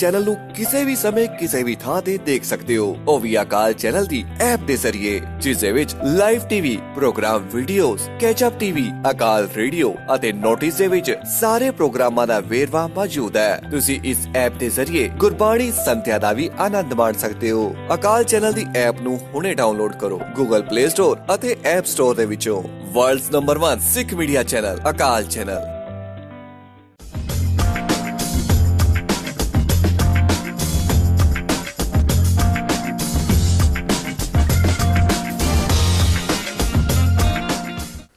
Channel ਨੂੰ ਕਿਸੇ ਵੀ ਸਮੇਂ ਕਿਸੇ ਵੀ ਥਾਂ ਤੇ ਦੇਖ ਸਕਦੇ ਹੋ। ਉਹ ਵੀ ਅਕਾਲ ਚੈਨਲ ਦੀ ਐਪ ਦੇ ਜ਼ਰੀਏ, ਜਿਸ ਦੇ ਵਿੱਚ live TV programme, videos, catch up TV, Akal radio ਅਤੇ ਨੋਟਿਸ ਦੇ ਵਿੱਚ ਸਾਰੇ ਪ੍ਰੋਗਰਾਮਾਂ ਦਾ ਵੇਰਵਾ ਮੌਜੂਦ ਹੈ। ਤੁਸੀਂ ਇਸ ਐਪ ਦੇ ਜ਼ਰੀਏ ਗੁਰਬਾਣੀ ਸੰਧਿਆ ਦਾ ਵੀ ਆਨੰਦ ਮਾਣ ਸਕਦੇ ਹੋ। ਅਕਾਲ ਚੈਨਲ ਦੀ ਐਪ ਨੂੰ ਹੁਣੇ ਡਾਊਨਲੋਡ ਕਰੋ ਗੂਗਲ ਪਲੇ ਸਟੋਰ ਅਤੇ ਐਪ ਸਟੋਰ ਦੇ ਵਿੱਚੋਂ। World's number 1 Sikh media channel Akal channel.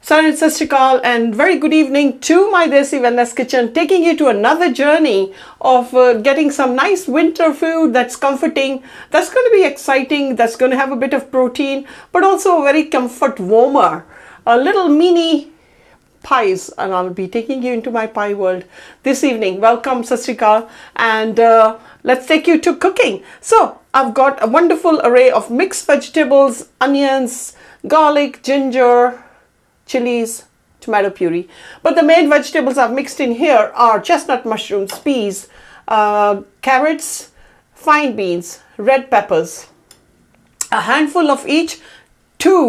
Sat Shri Akal and very good evening to my Desi Wellness Kitchen, taking you to another journey of getting some nice winter food that's comforting, that's going to be exciting, that's going to have a bit of protein, but also a very comfort warmer. A little mini pies, and I'll be taking you into my pie world this evening. Welcome, Sat Shri Akal, and let's take you to cooking. So I've got a wonderful array of mixed vegetables, onions, garlic, ginger, chilies, tomato puree. But the main vegetables I've mixed in here are chestnut mushrooms, peas, carrots, fine beans, red peppers. A handful of each. 2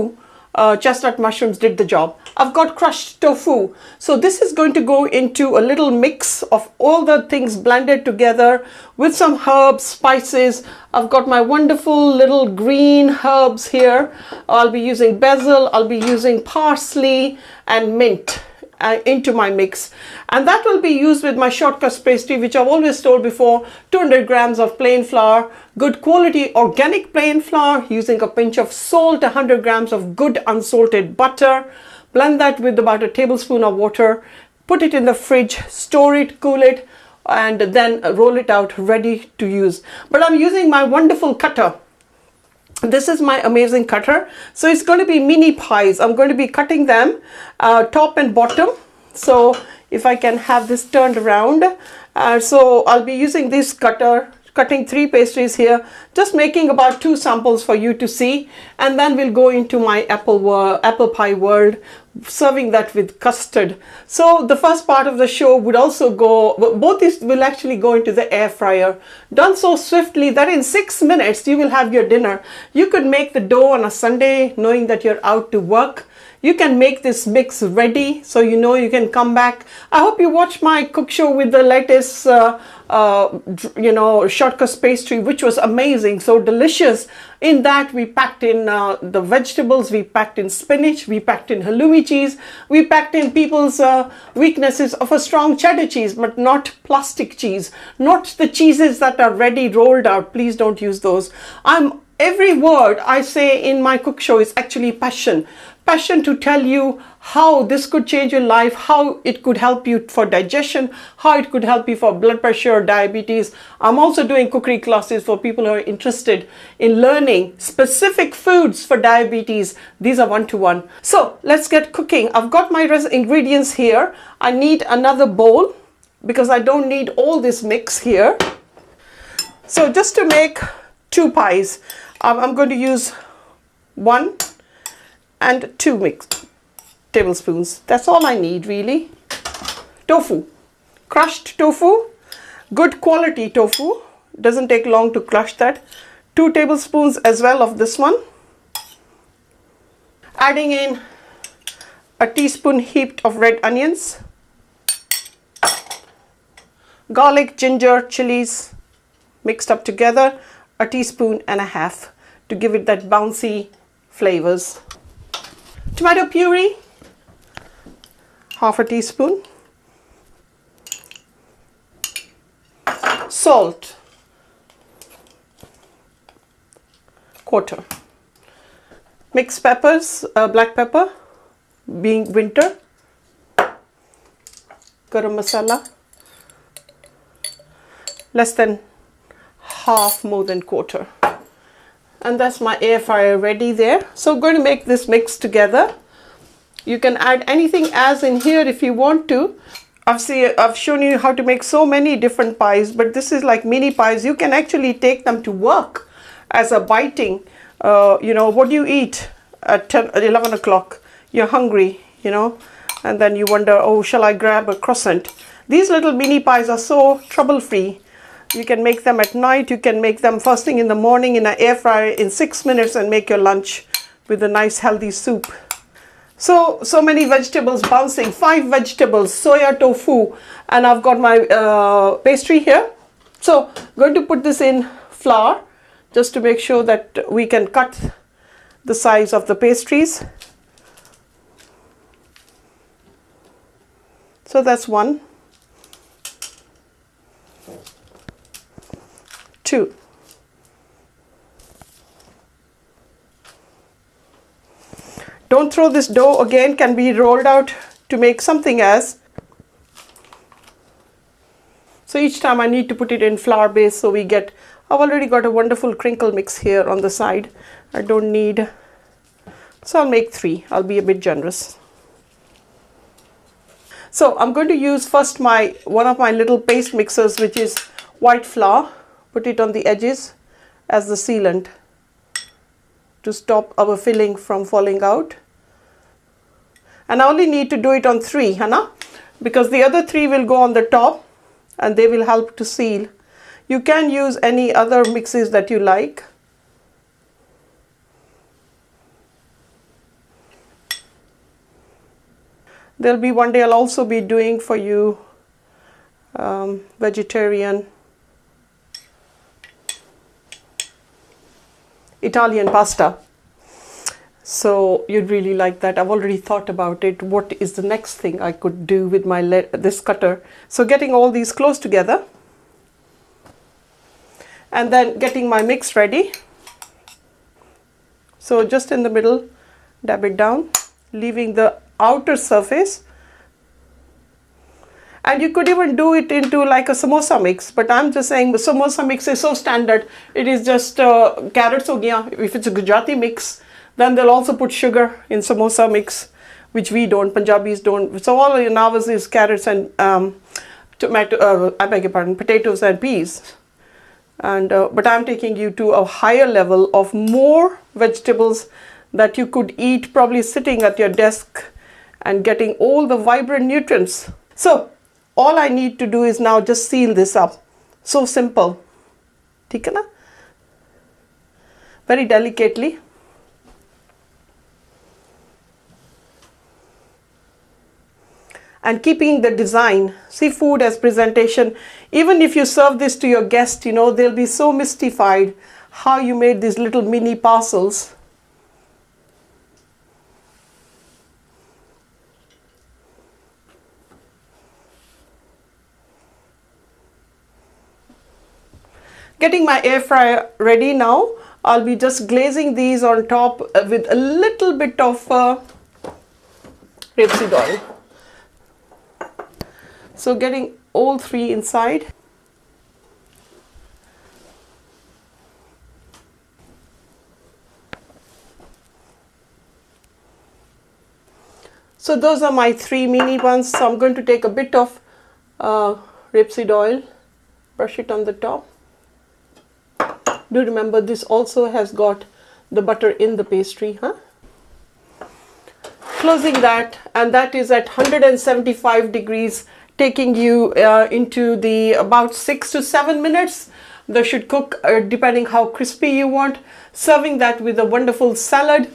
chestnut mushrooms did the job. I've got crushed tofu. So this is going to go into a little mix of all the things blended together with some herbs, spices. I've got my wonderful little green herbs here. I'll be using basil, I'll be using parsley and mint into my mix, and that will be used with my shortcrust pastry, which I've always told before. 200 grams of plain flour, good quality organic plain flour, using a pinch of salt, 100 grams of good unsalted butter. Blend that with about a tablespoon of water, put it in the fridge, store it, cool it, and then roll it out ready to use. But I'm using my wonderful cutter. This is my amazing cutter. So it's going to be mini pies. I'm going to be cutting them top and bottom. So if I can have this turned around. So I'll be using this cutter, cutting 3 pastries here, just making about 2 samples for you to see, and then we'll go into my apple pie world, serving that with custard. So the first part of the show would also go, both these will actually go into the air fryer, done so swiftly that in 6 minutes you will have your dinner. You could make the dough on a Sunday knowing that you're out to work. You can make this mix ready, so you know you can come back. I hope you watch my cook show with the latest shortcrust pastry, which was amazing, so delicious. In that we packed in the vegetables, we packed in spinach, we packed in halloumi cheese, we packed in people's weaknesses of a strong cheddar cheese, but not plastic cheese, not the cheeses that are ready rolled out. Please don't use those. Every word I say in my cook show is actually passion to tell you how this could change your life, how it could help you for digestion, how it could help you for blood pressure, diabetes. I'm also doing cookery classes for people who are interested in learning specific foods for diabetes. These are one-to-one. So let's get cooking. I've got my ingredients here. I need another bowl because I don't need all this mix here. So just to make 2 pies, I'm going to use 1 and 2 tablespoons. That's all I need really. Tofu, crushed tofu, good quality tofu, doesn't take long to crush that. 2 tablespoons as well of this one. Adding in a teaspoon heaped of red onions, garlic, ginger, chilies mixed up together, a teaspoon and a half to give it that bouncy flavors. Tomato puree, half a teaspoon. Salt, 1/4. Mixed peppers, black pepper, being winter. Garam masala, less than half, more than 1/4. And that's my air fryer ready there. So I'm going to make this mix together. You can add anything as in here if you want to. I've shown you how to make so many different pies, but this is like mini pies. You can actually take them to work as a biting. What do you eat at 11 o'clock? You're hungry, and then you wonder, oh, shall I grab a croissant? These little mini pies are so trouble-free. You can make them at night. You can make them first thing in the morning in an air fryer in 6 minutes and make your lunch with a nice healthy soup. So many vegetables bouncing. 5 vegetables, soya tofu, and I've got my pastry here. So I'm going to put this in flour just to make sure that we can cut the size of the pastries. So that's 1, 2. Don't throw this dough again, can be rolled out to make something else. So each time I need to put it in flour base, so we get, I've already got a wonderful crinkle mix here on the side. I don't need, so I'll make 3. I'll be a bit generous. So I'm going to use first one of my little paste mixers, which is white flour. Put it on the edges as the sealant to stop our filling from falling out. And I only need to do it on 3, Hannah, because the other 3 will go on the top and they will help to seal. You can use any other mixes that you like. There'll be one day I'll also be doing for you vegetarian Italian pasta. So you'd really like that. I've already thought about it. What is the next thing I could do with my this cutter? So getting all these close together and then getting my mix ready. So just in the middle, dab it down, leaving the outer surface. And you could even do it into like a samosa mix, but I'm just saying the samosa mix is so standard. It is just carrots ho gaya. If it's a Gujarati mix, then they'll also put sugar in samosa mix, which we don't, Punjabis don't. So all in ours is carrots and potatoes and peas. And but I'm taking you to a higher level of more vegetables that you could eat probably sitting at your desk and getting all the vibrant nutrients. So all I need to do is now just seal this up. So simple. ठीक है ना? Very delicately. And keeping the design, see, food as presentation. Even if you serve this to your guest, you know, they'll be so mystified how you made these little mini parcels. Getting my air fryer ready now. I'll be just glazing these on top with a little bit of rapeseed oil. So getting all 3 inside. So those are my 3 mini ones. So I'm going to take a bit of rapeseed oil, brush it on the top. Do remember this also has got the butter in the pastry, huh? Closing that, and that is at 175 degrees, taking you into the about 6 to 7 minutes. They should cook depending how crispy you want. Serving that with a wonderful salad,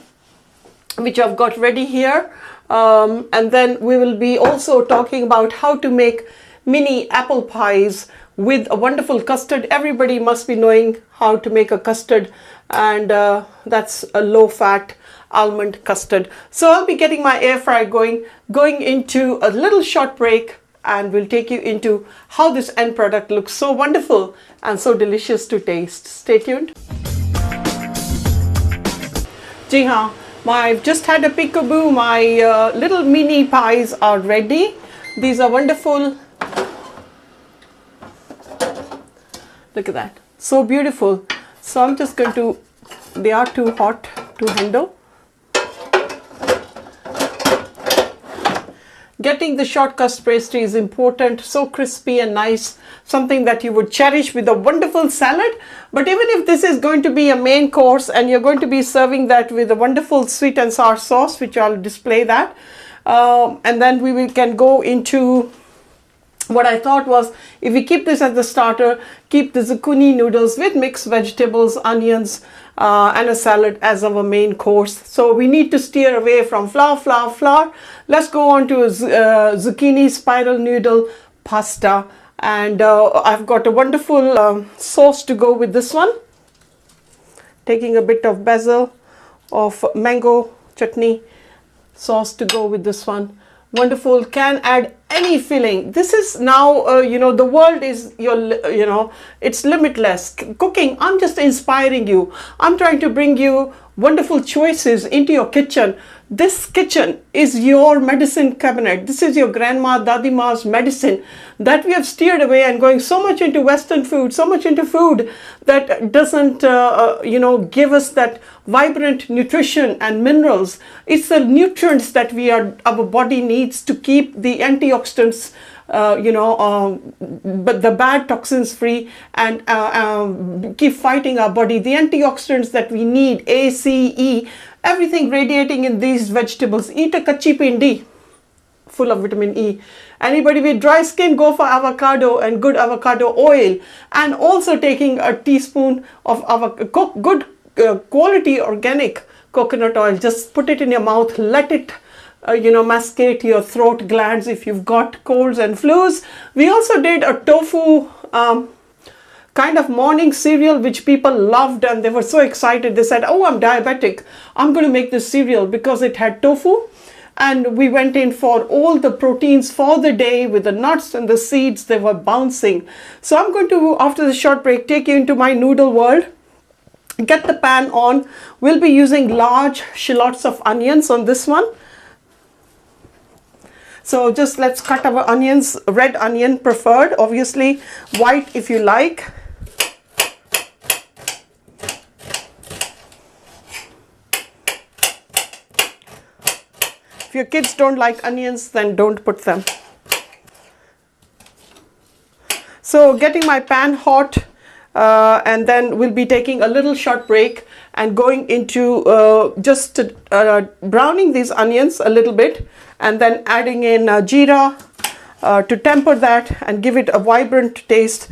which I've got ready here. And then we will be also talking about how to make mini apple pies with a wonderful custard. Everybody must be knowing how to make a custard, and that's a low-fat almond custard. So I'll be getting my air fryer going into a little short break, and we'll take you into how this end product looks so wonderful and so delicious to taste. Stay tuned. Ji haan, I've just had a peekaboo. My little mini pies are ready. These are wonderful. Look at that, so beautiful. So I'm just going to, they are too hot to handle. Getting the short crust pastry is important, so crispy and nice, something that you would cherish with a wonderful salad. But even if this is going to be a main course and you're going to be serving that with a wonderful sweet and sour sauce, which I'll display that, and then we can go into what I thought was, if we keep this as the starter, keep the zucchini noodles with mixed vegetables, onions, and a salad as our main course. So we need to steer away from flour. Let's go on to zucchini spiral noodle pasta. And I've got a wonderful sauce to go with this one. Taking a bit of basil, of mango chutney sauce to go with this one. Wonderful, can add any filling. This is now, the world is it's limitless. Cooking, I'm just inspiring you. I'm trying to bring you wonderful choices into your kitchen. This kitchen is your medicine cabinet. This is your grandma, dadima's medicine that we have steered away and going so much into Western food, so much into food that doesn't, give us that vibrant nutrition and minerals. It's the nutrients that our body needs to keep the antioxidants, but the bad toxins free, and keep fighting our body. The antioxidants that we need, A, C, E, everything radiating in these vegetables. Eat a kachi pindi, full of vitamin E. Anybody with dry skin, go for avocado and good avocado oil, and also taking a teaspoon of good quality organic coconut oil. Just put it in your mouth, let it masticate your throat glands if you've got colds and flus. We also did a tofu kind of morning cereal which people loved, and they were so excited. They said, oh, I'm diabetic, I'm going to make this cereal because it had tofu. And we went in for all the proteins for the day with the nuts and the seeds. They were bouncing. So I'm going to, after the short break, take you into my noodle world. Get the pan on. We'll be using large shallots of onions on this one. So just let's cut our onions, red onion preferred, obviously white if you like. If your kids don't like onions, then don't put them. So getting my pan hot, and then we'll be taking a little short break and going into just browning these onions a little bit, and then adding in jeera to temper that and give it a vibrant taste,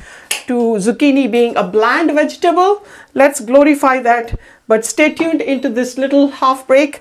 to zucchini being a bland vegetable. Let's glorify that, but stay tuned into this little half break.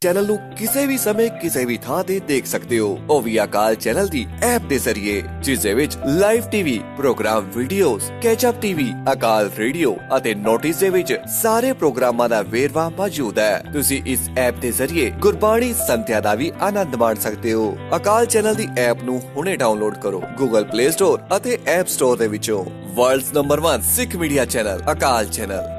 Channel ਨੂੰ ਕਿਸੇ ਵੀ ਸਮੇਂ ਕਿਸੇ ਵੀ ਥਾਂ ਤੇ ਦੇਖ ਸਕਦੇ ਹੋ। ਉਹ ਵੀ ਅਕਾਲ ਚੈਨਲ ਦੀ ਐਪ ਦੇ ਜ਼ਰੀਏ, ਜਿਸ ਦੇ ਵਿੱਚ live TV programme, videos, catch up TV, Akal radio ਅਤੇ ਨੋਟਿਸ ਦੇ ਵਿੱਚ ਸਾਰੇ ਪ੍ਰੋਗਰਾਮਾਂ ਦਾ ਵੇਰਵਾ ਮੌਜੂਦ ਹੈ। ਤੁਸੀਂ ਇਸ ਐਪ ਦੇ ਜ਼ਰੀਏ ਗੁਰਬਾਣੀ ਸੰਧਿਆ ਦਾ ਵੀ ਆਨੰਦ ਮਾਣ ਸਕਦੇ ਹੋ। ਅਕਾਲ ਚੈਨਲ ਦੀ ਐਪ ਨੂੰ ਹੁਣੇ ਡਾਊਨਲੋਡ ਕਰੋ ਗੂਗਲ ਪਲੇ ਸਟੋਰ ਅਤੇ ਐਪ ਸਟੋਰ ਦੇ ਵਿੱਚੋਂ। World's number 1 Sikh media channel Akal channel.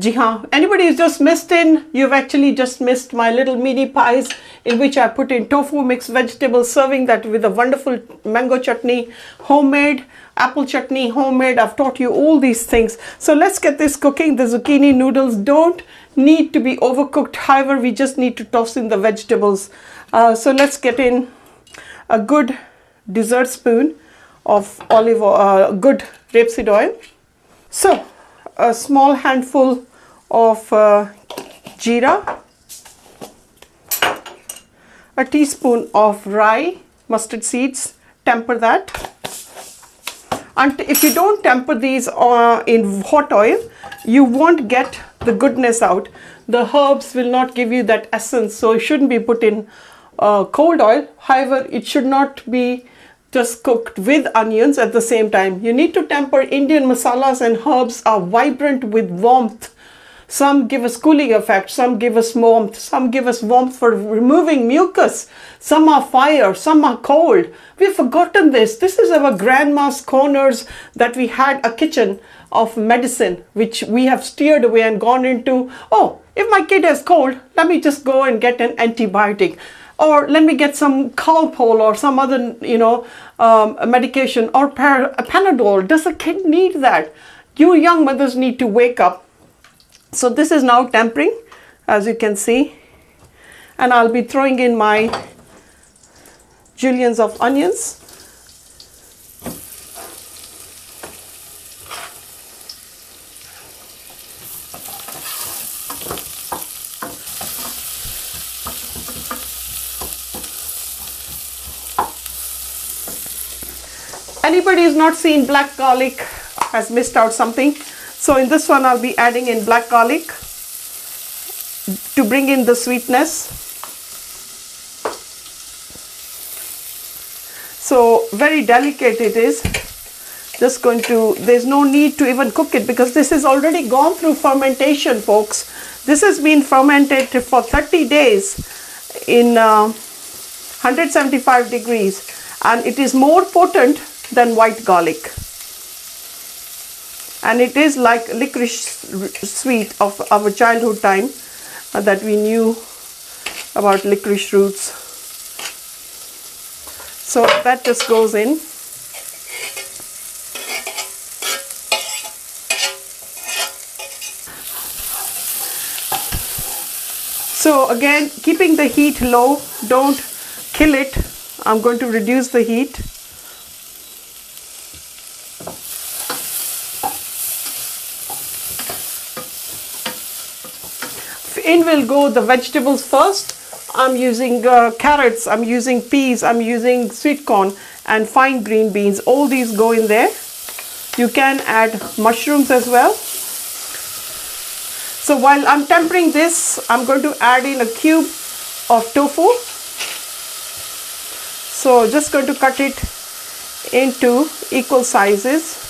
Ji haan, anybody who's just missed in, you've actually just missed my little mini pies in which I put in tofu, mixed vegetables, serving that with a wonderful mango chutney, homemade, apple chutney, homemade. I've taught you all these things. So let's get this cooking. The zucchini noodles don't need to be overcooked. However, we just need to toss in the vegetables. So let's get in a good dessert spoon of good rapeseed oil. So a small handful of jeera, a teaspoon of rye, mustard seeds, temper that. And if you don't temper these in hot oil, you won't get the goodness out. The herbs will not give you that essence, so it shouldn't be put in cold oil. However, it should not be just cooked with onions at the same time. You need to temper. Indian masalas and herbs are vibrant with warmth. Some give us cooling effect, some give us warmth, some give us warmth for removing mucus, some are fire, some are cold. We've forgotten this. This is our grandma's corners that we had a kitchen of medicine, which we have steered away and gone into, oh, if my kid has cold, let me just go and get an antibiotic. Or let me get some Calpol or some other, medication, or Panadol. Does a kid need that? You young mothers need to wake up So this is now tempering, as you can see, and I'll be throwing in my juliennes of onions. Anybody who's not seen black garlic has missed out something. So in this one I'll be adding in black garlic to bring in the sweetness. So very delicate it is. Just going to, there's no need to even cook it because this is already gone through fermentation, folks. This has been fermented for 30 days in 175 degrees, and it is more potent than white garlic. And it is like licorice sweet of our childhood time that we knew about licorice roots. So that just goes in. So again, keeping the heat low, don't kill it. I'm going to reduce the heat. In will go the vegetables first. I'm using carrots, I'm using peas, I'm using sweet corn and fine green beans. All these go in there. You can add mushrooms as well. So while I'm tempering this, I'm going to add in a cube of tofu. So just going to cut it into equal sizes.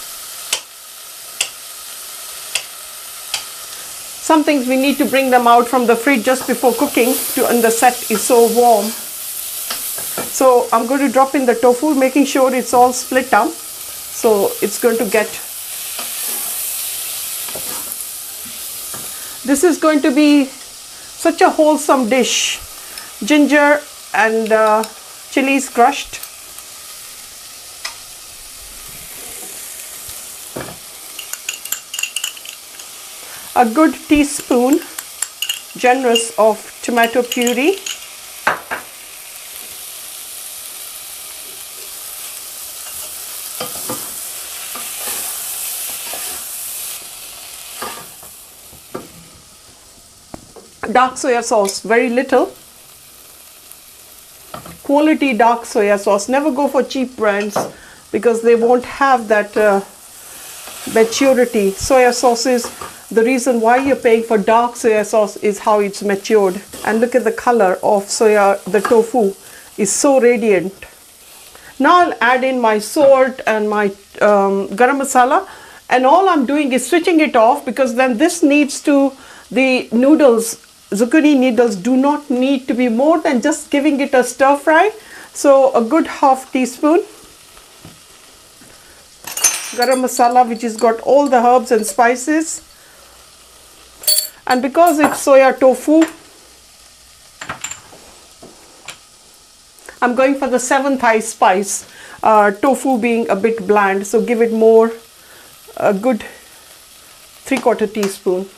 Some things we need to bring them out from the fridge just before cooking, and the set is so warm. So I'm going to drop in the tofu, making sure it's all split up. So it's going to get, this is going to be such a wholesome dish. Ginger and chilies crushed. A good teaspoon, generous, of tomato puree. Dark soya sauce, very little. Quality dark soya sauce. Never go for cheap brands because they won't have that maturity. Soya sauces, the reason why you're paying for dark soya sauce is how it's matured. And look at the color of soya, the tofu is so radiant. Now I'll add in my salt and my garam masala, and all I'm doing is switching it off because then this needs to, the noodles, zucchini noodles do not need to be more than just giving it a stir fry. So a good half teaspoon garam masala, which has got all the herbs and spices. And because it's soya tofu, I'm going for the 7th highest spice, tofu being a bit bland, so give it more, a good 3/4 teaspoon.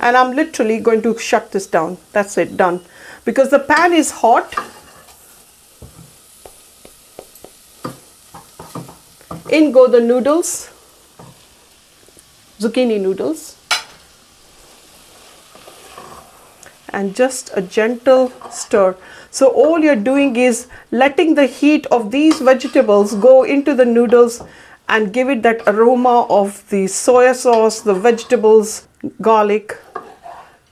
And I'm literally going to shut this down. That's it, done. Because the pan is hot. In go the noodles, zucchini noodles, and just a gentle stir. So all you're doing is letting the heat of these vegetables go into the noodles and give it that aroma of the soya sauce, the vegetables, garlic,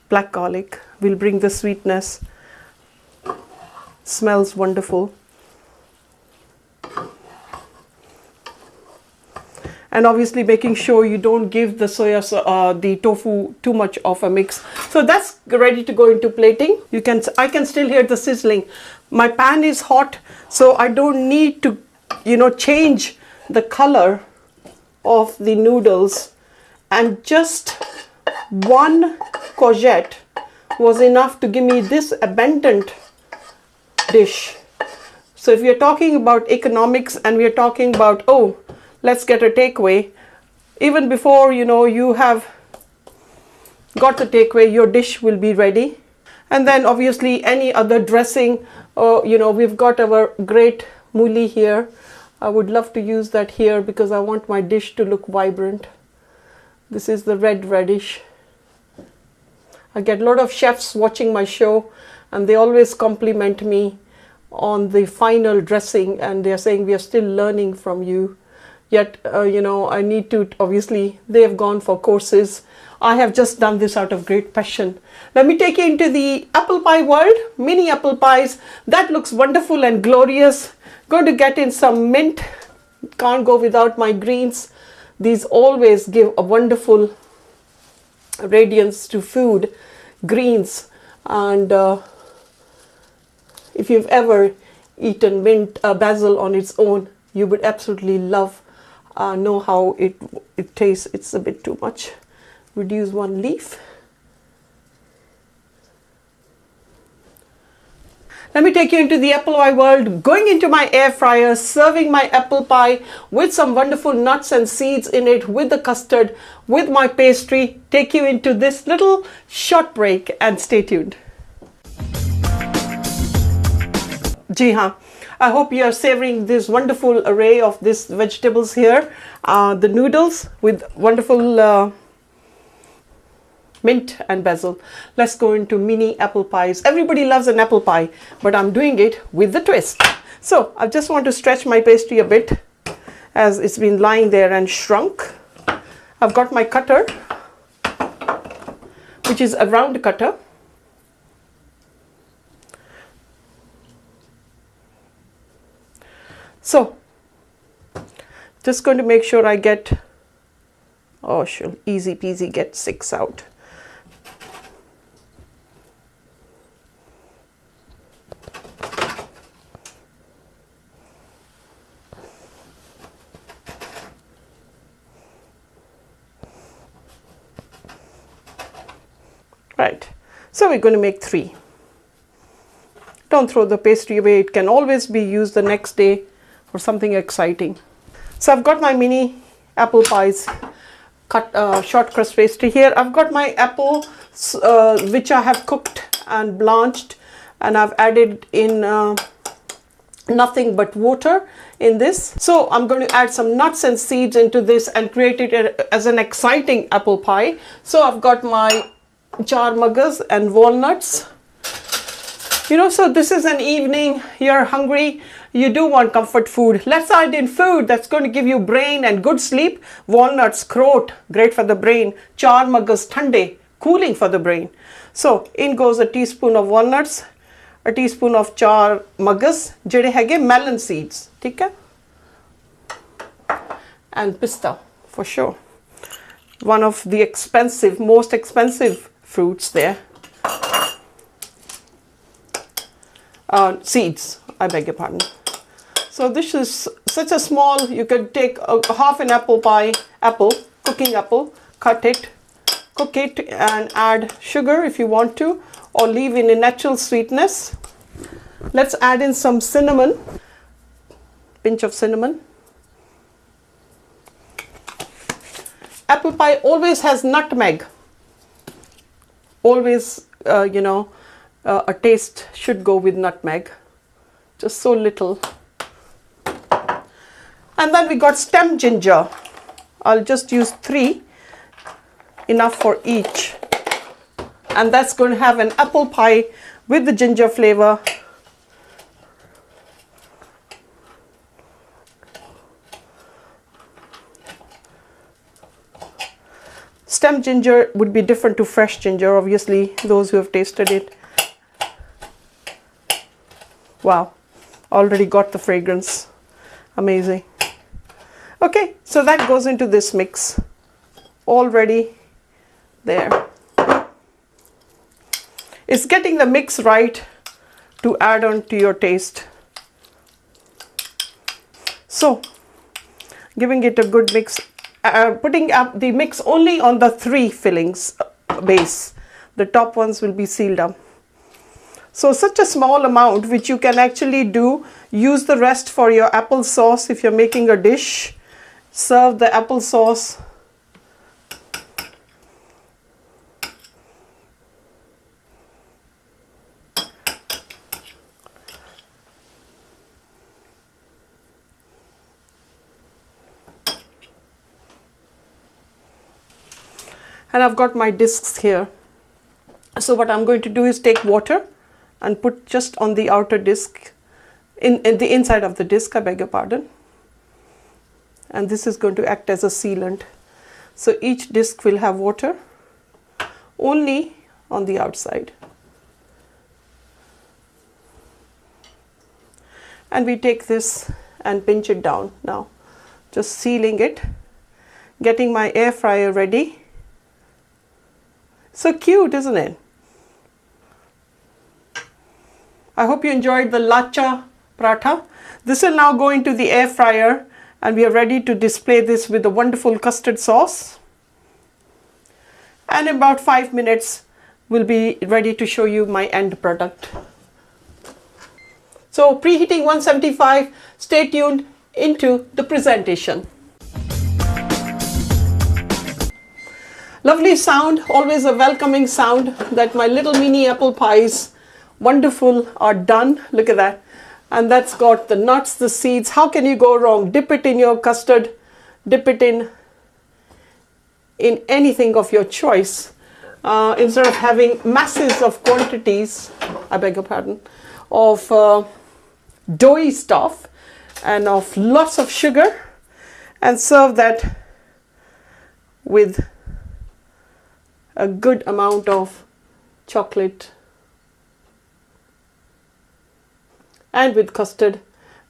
black garlic will bring the sweetness. Smells wonderful. And obviously making sure you don't give the the tofu too much of a mix. So that's ready to go into plating. I can still hear the sizzling. My pan is hot, so I don't need to, change the color of the noodles. And just one courgette was enough to give me this abundant dish. So if we are talking about economics and we are talking about, let's get a takeaway. Even before, you know, you have got the takeaway, your dish will be ready. And then obviously any other dressing, you know, we've got our great mooli here. I would love to use that here because I want my dish to look vibrant. This is the red radish. I get a lot of chefs watching my show and they always compliment me on the final dressing, and they're saying we are still learning from you. Yet, you know, I need to, obviously, they have gone for courses. I have just done this out of great passion. Let me take you into the apple pie world, mini apple pies. That looks wonderful and glorious. Going to get in some mint. Can't go without my greens. These always give a wonderful radiance to food, greens. And if you've ever eaten mint, basil on its own, you would absolutely love, know how it tastes. It's a bit too much. Reduce one leaf. Let me take you into the apple pie world, going into my air fryer, serving my apple pie with some wonderful nuts and seeds in it, with the custard, with my pastry. Take you into this little short break and stay tuned. Ji haan. I hope you are savoring this wonderful array of these vegetables here. The noodles with wonderful mint and basil. Let's go into mini apple pies. Everybody loves an apple pie, but I'm doing it with the twist. So I just want to stretch my pastry a bit as it's been lying there and shrunk. I've got my cutter, which is a round cutter. So just going to make sure I get, oh sure, easy peasy, get 6 out. Right, so we're going to make 3. Don't throw the pastry away. It can always be used the next day for something exciting. So I've got my mini apple pies, cut short crust pastry here. I've got my apple which I have cooked and blanched, and I've added in nothing but water in this. So I'm going to add some nuts and seeds into this and create it as an exciting apple pie. So I've got my char maghas and walnuts. You know, so this is an evening, you're hungry, you do want comfort food. Let's add in food that's going to give you brain and good sleep. Walnuts, kroat, great for the brain. Char maghas, thande, cooling for the brain. So in goes a teaspoon of walnuts, a teaspoon of char maghas, jede hege melon seeds, theek hai? And pista, for sure. One of the expensive, most expensive fruits there. Seeds, I beg your pardon. So this is such a small, you could take half an apple pie, cooking apple, cut it, cook it and add sugar if you want to, or leave in a natural sweetness. Let's add in some cinnamon, pinch of cinnamon. Apple pie always has nutmeg. Always, you know, a taste should go with nutmeg, just so little. And then we got stem ginger. I'll just use 3, enough for each. And that's going to have an apple pie with the ginger flavor. Stem ginger would be different to fresh ginger, obviously, those who have tasted it. Wow, already got the fragrance. Amazing. Okay, so that goes into this mix. Already there. It's getting the mix right to add on to your taste. So, giving it a good mix. Putting up the mix only on the 3 fillings base. The top ones will be sealed up. So such a small amount which you can actually use the rest for your applesauce if you're making a dish. serve the applesauce. And I've got my discs here. So what I'm going to do is take water and put just on the outer disc, in the inside of the disc, I beg your pardon. And this is going to act as a sealant. So each disc will have water only on the outside. And we take this and pinch it down now, just sealing it, getting my air fryer ready. So cute, isn't it? I hope you enjoyed the lacha paratha. This will now go into the air fryer and we are ready to display this with a wonderful custard sauce. And in about 5 minutes, we'll be ready to show you my end product. So preheating 175, stay tuned into the presentation. Lovely sound, always a welcoming sound that my little mini apple pies, wonderful, are done. Look at that. And that's got the nuts, the seeds. How can you go wrong? Dip it in your custard, dip it in anything of your choice. Instead of having masses of quantities, I beg your pardon, of doughy stuff and of lots of sugar, and serve that with a good amount of chocolate and with custard,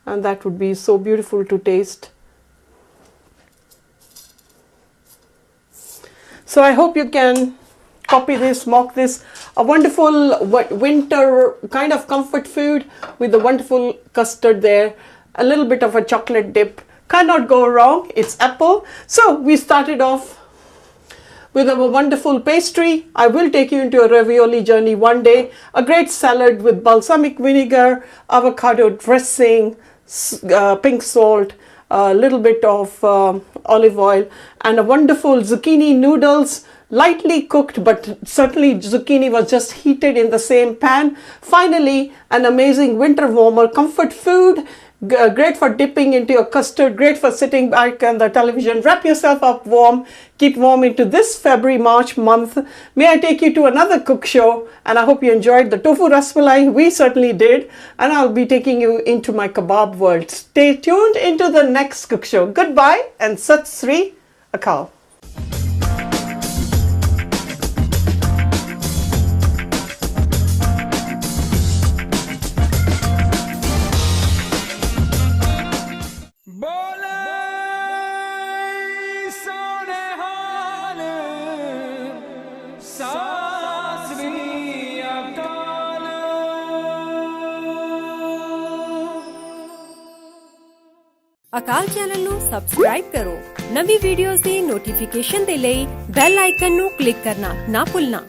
and that would be so beautiful to taste. So I hope you can copy this, mock this. A wonderful winter kind of comfort food with a wonderful custard there, a little bit of a chocolate dip. Cannot go wrong. It's apple. So we started off with a wonderful pastry. I will take you into a ravioli journey one day. A great salad with balsamic vinegar, avocado dressing, pink salt, a little bit of olive oil, and a wonderful zucchini noodles, lightly cooked, but certainly zucchini was just heated in the same pan. Finally, an amazing winter warmer, comfort food. Great for dipping into your custard, great for sitting back on the television. Wrap yourself up warm, keep warm into this February-March month. May I take you to another cook show, and I hope you enjoyed the tofu rasmalai. We certainly did, and I'll be taking you into my kebab world. Stay tuned into the next cook show. Goodbye and Sat Sri Akal. Akal channel ਨੂੰ subscribe ਕਰੋ। ਨਵੀਂ videos ਦੀ notification ਦੇ ਲਈ bell icon ਨੂੰ click ਕਰਨਾ ਨਾ ਭੁੱਲਣਾ।